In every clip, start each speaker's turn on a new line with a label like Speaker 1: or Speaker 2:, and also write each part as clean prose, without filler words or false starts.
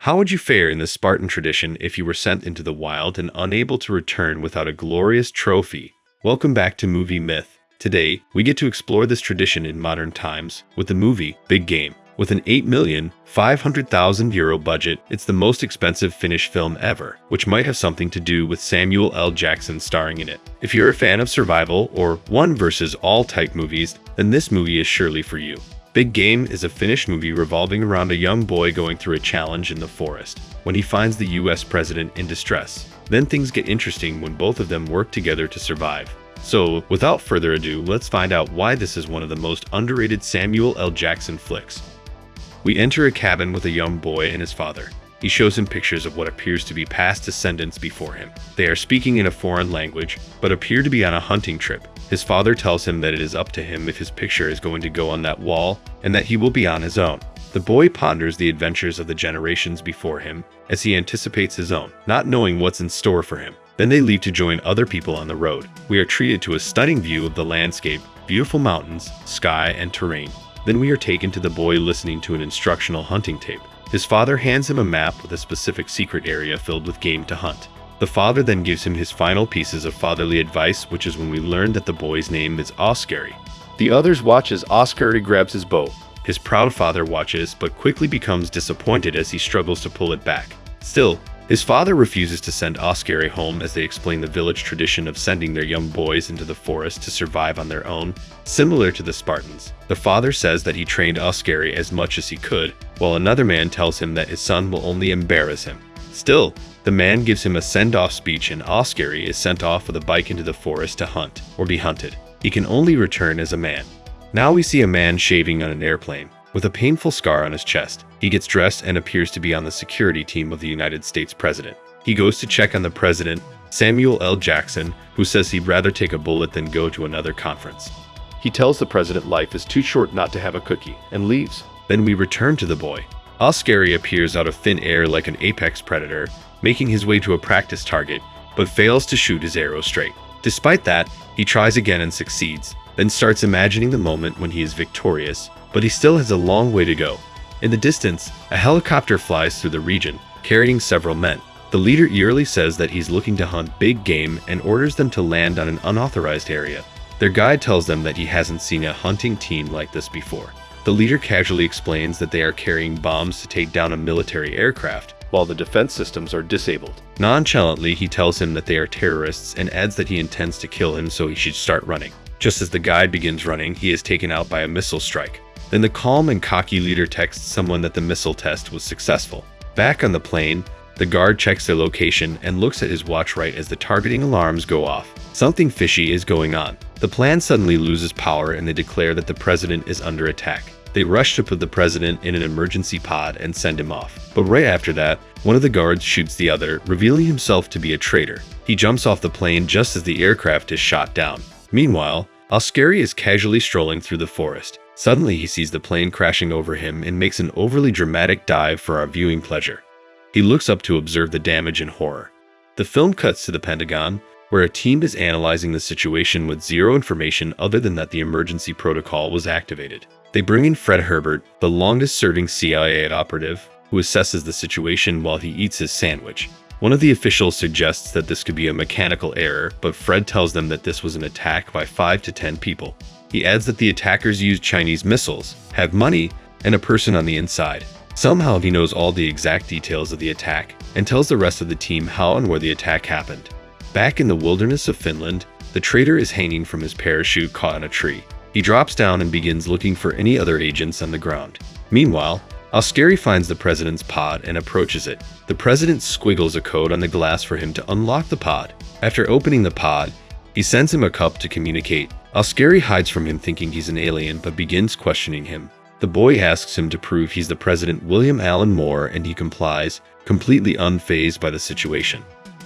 Speaker 1: How would you fare in this Spartan tradition if you were sent into the wild and unable to return without a glorious trophy? Welcome back to Movie Myth. Today, we get to explore this tradition in modern times with the movie Big Game. With an €8,500,000 budget, it's the most expensive Finnish film ever, which might have something to do with Samuel L. Jackson starring in it. If you're a fan of survival or one versus all type movies, then this movie is surely for you. Big Game is a Finnish movie revolving around a young boy going through a challenge in the forest when he finds the US president in distress. Then things get interesting when both of them work together to survive. So, without further ado, let's find out why this is one of the most underrated Samuel L. Jackson flicks. We enter a cabin with a young boy and his father. He shows him pictures of what appears to be past descendants before him. They are speaking in a foreign language, but appear to be on a hunting trip. His father tells him that it is up to him if his picture is going to go on that wall, and that he will be on his own. The boy ponders the adventures of the generations before him as he anticipates his own, not knowing what's in store for him. Then they leave to join other people on the road. We are treated to a stunning view of the landscape, beautiful mountains, sky, and terrain. Then we are taken to the boy listening to an instructional hunting tape. His father hands him a map with a specific secret area filled with game to hunt. The father then gives him his final pieces of fatherly advice, which is when we learn that the boy's name is Oskari. The others watch as Oskari grabs his bow. His proud father watches, but quickly becomes disappointed as he struggles to pull it back. Still, his father refuses to send Oskari home as they explain the village tradition of sending their young boys into the forest to survive on their own, similar to the Spartans. The father says that he trained Oskari as much as he could, while another man tells him that his son will only embarrass him. Still, the man gives him a send-off speech and Oskari is sent off with a bike into the forest to hunt, or be hunted. He can only return as a man. Now we see a man shaving on an airplane, with a painful scar on his chest. He gets dressed and appears to be on the security team of the United States president. He goes to check on the president, Samuel L. Jackson, who says he'd rather take a bullet than go to another conference. He tells the president life is too short not to have a cookie, and leaves. Then we return to the boy. Oskari appears out of thin air like an apex predator, making his way to a practice target, but fails to shoot his arrow straight. Despite that, he tries again and succeeds, then starts imagining the moment when he is victorious, but he still has a long way to go. In the distance, a helicopter flies through the region, carrying several men. The leader eerily says that he's looking to hunt big game and orders them to land on an unauthorized area. Their guide tells them that he hasn't seen a hunting team like this before. The leader casually explains that they are carrying bombs to take down a military aircraft, while the defense systems are disabled. Nonchalantly, he tells him that they are terrorists and adds that he intends to kill him, so he should start running. Just as the guide begins running, he is taken out by a missile strike. Then the calm and cocky leader texts someone that the missile test was successful. Back on the plane, the guard checks their location and looks at his watch right as the targeting alarms go off. Something fishy is going on. The plan suddenly loses power and they declare that the president is under attack. They rush to put the president in an emergency pod and send him off. But right after that, one of the guards shoots the other, revealing himself to be a traitor. He jumps off the plane just as the aircraft is shot down. Meanwhile, Oskari is casually strolling through the forest. Suddenly, he sees the plane crashing over him and makes an overly dramatic dive for our viewing pleasure. He looks up to observe the damage in horror. The film cuts to the Pentagon, where a team is analyzing the situation with zero information other than that the emergency protocol was activated. They bring in Fred Herbert, the longest-serving CIA operative, who assesses the situation while he eats his sandwich. One of the officials suggests that this could be a mechanical error, but Fred tells them that this was an attack by 5 to 10 people. He adds that the attackers used Chinese missiles, have money, and a person on the inside. Somehow he knows all the exact details of the attack and tells the rest of the team how and where the attack happened. Back in the wilderness of Finland, the traitor is hanging from his parachute caught on a tree. He drops down and begins looking for any other agents on the ground. Meanwhile, Oskari finds the president's pod and approaches it. The president squiggles a code on the glass for him to unlock the pod. After opening the pod, he sends him a cup to communicate. Oskari hides from him thinking he's an alien but begins questioning him. The boy asks him to prove he's the President William Allen Moore and he complies, completely unfazed by the situation.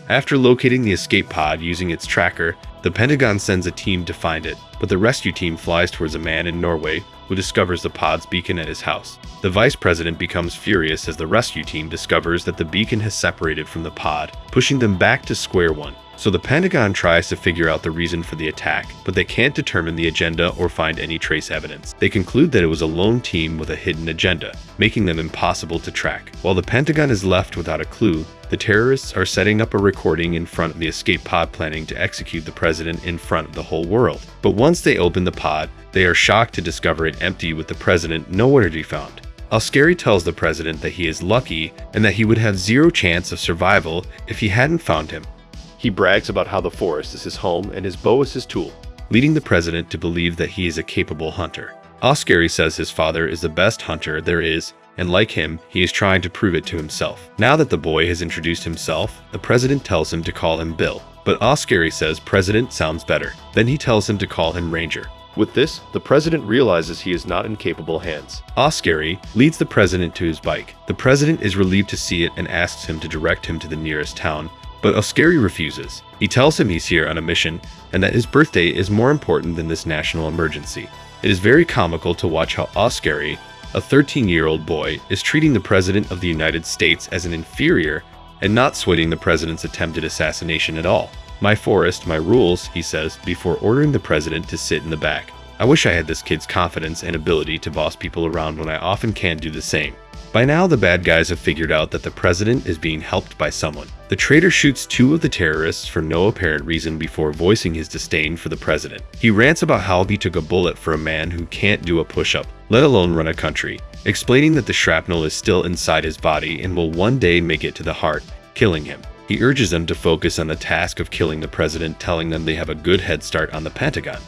Speaker 1: After locating the escape pod using its tracker, the Pentagon sends a team to find it, but the rescue team flies towards a man in Norway who discovers the pod's beacon at his house. The vice president becomes furious as the rescue team discovers that the beacon has separated from the pod, pushing them back to square one. So the Pentagon tries to figure out the reason for the attack, but they can't determine the agenda or find any trace evidence. They conclude that it was a lone team with a hidden agenda, making them impossible to track. While the Pentagon is left without a clue, the terrorists are setting up a recording in front of the escape pod, planning to execute the president in front of the whole world. But once they open the pod, they are shocked to discover it empty with the president nowhere to be found. Ascari tells the president that he is lucky and that he would have zero chance of survival if he hadn't found him. He brags about how the forest is his home and his bow is his tool, leading the president to believe that he is a capable hunter. Ascari says his father is the best hunter there is, and like him, he is trying to prove it to himself. Now that the boy has introduced himself, the president tells him to call him Bill, but Ascari says President sounds better. Then he tells him to call him Ranger. With this, the president realizes he is not in capable hands. Ascari leads the president to his bike. The president is relieved to see it and asks him to direct him to the nearest town, but Ascari refuses. He tells him he's here on a mission and that his birthday is more important than this national emergency. It is very comical to watch how Ascari, a 13-year-old boy, is treating the President of the United States as an inferior and not sweating the president's attempted assassination at all. "My forest, my rules," he says, before ordering the president to sit in the back. I wish I had this kid's confidence and ability to boss people around when I often can't do the same. By now, the bad guys have figured out that the president is being helped by someone. The traitor shoots two of the terrorists for no apparent reason before voicing his disdain for the president. He rants about how he took a bullet for a man who can't do a push-up, let alone run a country, explaining that the shrapnel is still inside his body and will one day make it to the heart, killing him. He urges them to focus on the task of killing the president, telling them they have a good head start on the Pentagon.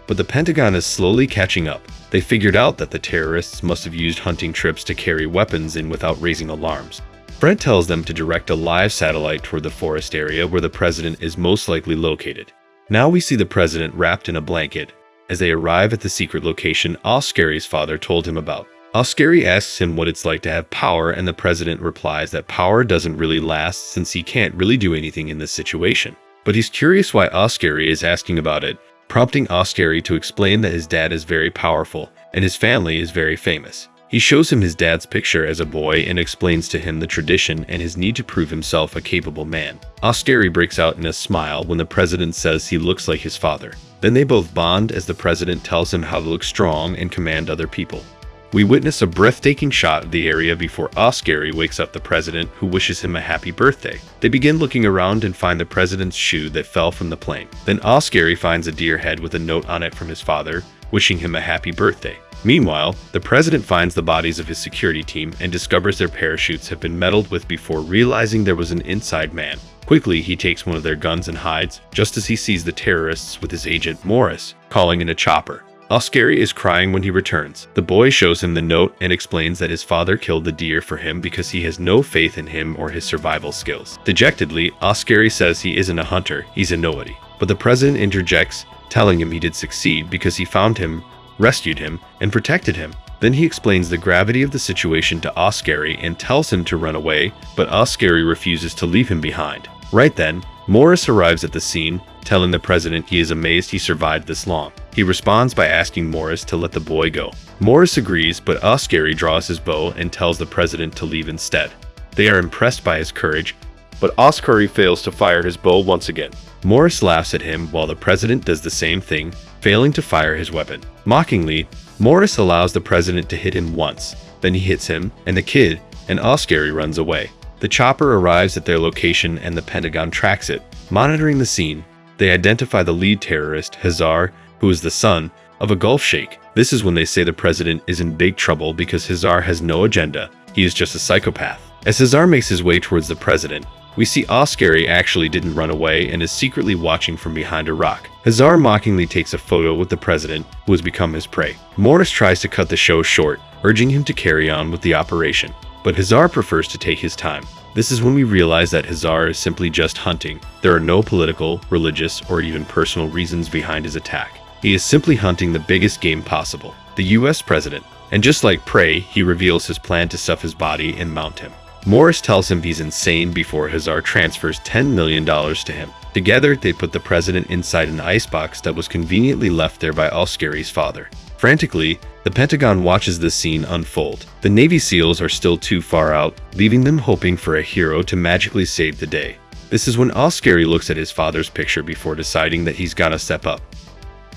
Speaker 1: But the Pentagon is slowly catching up. They figured out that the terrorists must have used hunting trips to carry weapons in without raising alarms. Fred tells them to direct a live satellite toward the forest area where the president is most likely located. Now we see the president wrapped in a blanket as they arrive at the secret location Ascari's father told him about. Ascari asks him what it's like to have power, and the president replies that power doesn't really last since he can't really do anything in this situation. But he's curious why Ascari is asking about it, prompting Ascari to explain that his dad is very powerful and his family is very famous. He shows him his dad's picture as a boy and explains to him the tradition and his need to prove himself a capable man. Ascari breaks out in a smile when the president says he looks like his father. Then they both bond as the president tells him how to look strong and command other people. We witness a breathtaking shot of the area before Ascari wakes up the president, who wishes him a happy birthday. They begin looking around and find the president's shoe that fell from the plane. Then Ascari finds a deer head with a note on it from his father, wishing him a happy birthday. Meanwhile, the president finds the bodies of his security team and discovers their parachutes have been meddled with before realizing there was an inside man. Quickly, he takes one of their guns and hides, just as he sees the terrorists with his agent Morris, calling in a chopper. Ascari is crying when he returns. The boy shows him the note and explains that his father killed the deer for him because he has no faith in him or his survival skills. Dejectedly, Ascari says he isn't a hunter, he's a nobody. But the president interjects, telling him he did succeed because he found him, rescued him, and protected him. Then he explains the gravity of the situation to Ascari and tells him to run away, but Ascari refuses to leave him behind. Right then, Morris arrives at the scene, telling the president he is amazed he survived this long. He responds by asking Morris to let the boy go. Morris agrees, but Ascari draws his bow and tells the president to leave instead. They are impressed by his courage, but Ascari fails to fire his bow once again. Morris laughs at him while the president does the same thing, failing to fire his weapon. Mockingly, Morris allows the president to hit him once, then he hits him and the kid, and Ascari runs away. The chopper arrives at their location and the Pentagon tracks it. Monitoring the scene, they identify the lead terrorist, Hazar, who is the son of a Gulf sheikh. This is when they say the president is in big trouble because Hazar has no agenda. He is just a psychopath. As Hazar makes his way towards the president, we see Ascari actually didn't run away and is secretly watching from behind a rock. Hazar mockingly takes a photo with the president, who has become his prey. Morris tries to cut the show short, urging him to carry on with the operation. But Hazar prefers to take his time. This is when we realize that Hazar is simply just hunting. There are no political, religious, or even personal reasons behind his attack. He is simply hunting the biggest game possible, the US president. And just like prey, he reveals his plan to stuff his body and mount him. Morris tells him he's insane before Hazar transfers $10 million to him. Together, they put the president inside an icebox that was conveniently left there by Ascari's father. Frantically, the Pentagon watches this scene unfold. The Navy SEALs are still too far out, leaving them hoping for a hero to magically save the day. This is when Oscary looks at his father's picture before deciding that he's gotta step up.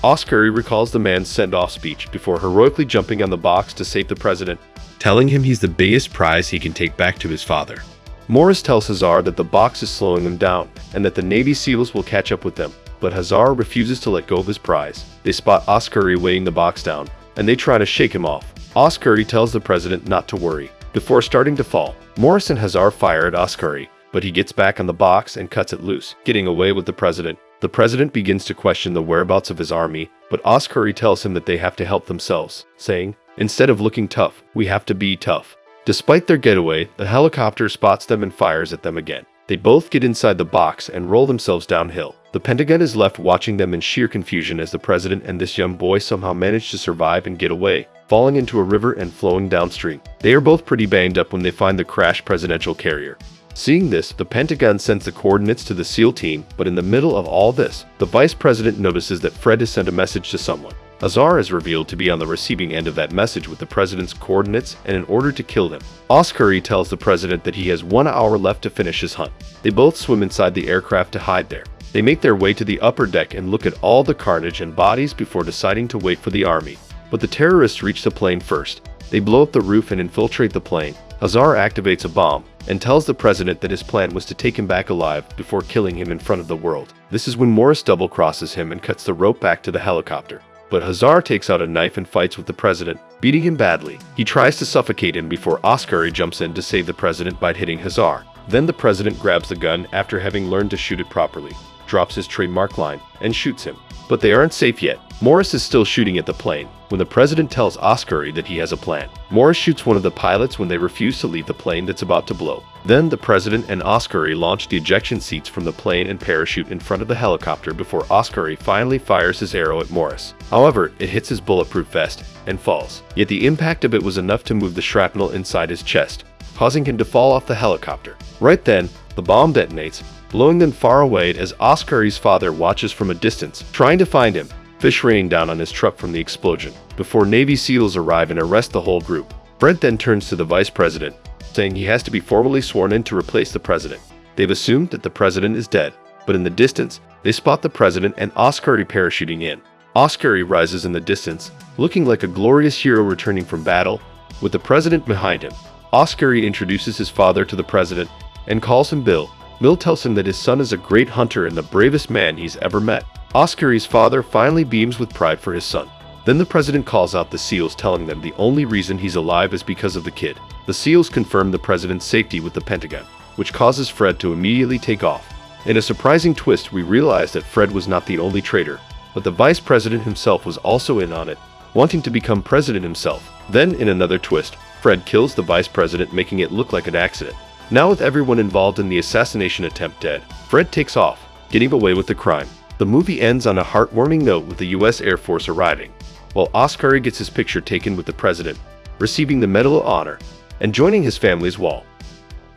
Speaker 1: Oscary recalls the man's send-off speech before heroically jumping on the box to save the president, telling him he's the biggest prize he can take back to his father. Morris tells Hazar that the box is slowing them down and that the Navy SEALs will catch up with them, but Hazar refuses to let go of his prize. They spot Oscary weighing the box down, and they try to shake him off. Oscary tells the president not to worry. Before starting to fall, Morris and Hazar fire at Oscary, but he gets back on the box and cuts it loose, getting away with the president. The president begins to question the whereabouts of his army, but Oscary tells him that they have to help themselves, saying, "Instead of looking tough, we have to be tough." Despite their getaway, the helicopter spots them and fires at them again. They both get inside the box and roll themselves downhill. The Pentagon is left watching them in sheer confusion as the president and this young boy somehow manage to survive and get away, falling into a river and flowing downstream. They are both pretty banged up when they find the crashed presidential carrier. Seeing this, the Pentagon sends the coordinates to the SEAL team, but in the middle of all this, the vice president notices that Fred has sent a message to someone. Hazar is revealed to be on the receiving end of that message with the president's coordinates and in order to kill him. Oscary tells the president that he has 1 hour left to finish his hunt. They both swim inside the aircraft to hide there. They make their way to the upper deck and look at all the carnage and bodies before deciding to wait for the army. But the terrorists reach the plane first. They blow up the roof and infiltrate the plane. Hazar activates a bomb and tells the president that his plan was to take him back alive before killing him in front of the world. This is when Morris double-crosses him and cuts the rope back to the helicopter. But Hazar takes out a knife and fights with the president, beating him badly. He tries to suffocate him before Oscary jumps in to save the president by hitting Hazar. Then the president grabs the gun after having learned to shoot it properly, drops his trademark line, and shoots him. But they aren't safe yet. Morris is still shooting at the plane when the president tells Oscary that he has a plan. Morris shoots one of the pilots when they refuse to leave the plane that's about to blow. Then the president and Oscary launch the ejection seats from the plane and parachute in front of the helicopter before Oscary finally fires his arrow at Morris. However, it hits his bulletproof vest and falls. Yet the impact of it was enough to move the shrapnel inside his chest, causing him to fall off the helicopter. Right then, the bomb detonates, blowing them far away as Oscary's father watches from a distance, trying to find him, fish raining down on his truck from the explosion, before Navy SEALs arrive and arrest the whole group. Brent then turns to the vice president, saying he has to be formally sworn in to replace the president. They've assumed that the president is dead, but in the distance, they spot the president and Oscary parachuting in. Oscary rises in the distance, looking like a glorious hero returning from battle, with the president behind him. Oscary introduces his father to the president and calls him Bill. Bill tells him that his son is a great hunter and the bravest man he's ever met. Oscary's father finally beams with pride for his son. Then the president calls out the SEALs, telling them the only reason he's alive is because of the kid. The SEALs confirm the president's safety with the Pentagon, which causes Fred to immediately take off. In a surprising twist, we realize that Fred was not the only traitor, but the vice president himself was also in on it, wanting to become president himself. Then, in another twist, Fred kills the vice president, making it look like an accident. Now with everyone involved in the assassination attempt dead, Fred takes off, getting away with the crime. The movie ends on a heartwarming note with the US Air Force arriving, while Oscary gets his picture taken with the president, receiving the Medal of Honor, and joining his family's wall.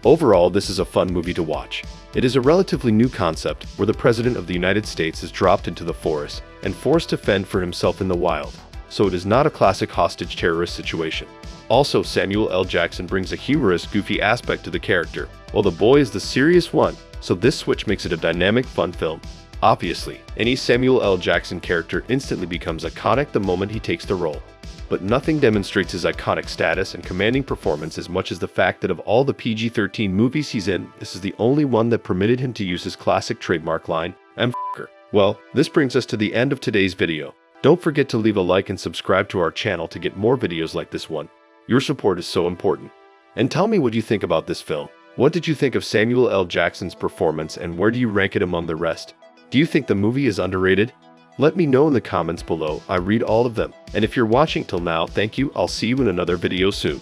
Speaker 1: Overall, this is a fun movie to watch. It is a relatively new concept where the President of the United States is dropped into the forest and forced to fend for himself in the wild, so it is not a classic hostage terrorist situation. Also, Samuel L. Jackson brings a humorous, goofy aspect to the character, while the boy is the serious one, so this switch makes it a dynamic, fun film. Obviously, any Samuel L. Jackson character instantly becomes iconic the moment he takes the role. But nothing demonstrates his iconic status and commanding performance as much as the fact that of all the PG-13 movies he's in, this is the only one that permitted him to use his classic trademark line, "I'm f***er." Well, this brings us to the end of today's video. Don't forget to leave a like and subscribe to our channel to get more videos like this one. Your support is so important. And tell me what you think about this film. What did you think of Samuel L. Jackson's performance and where do you rank it among the rest? Do you think the movie is underrated? Let me know in the comments below. I read all of them. And if you're watching till now, thank you. I'll see you in another video soon.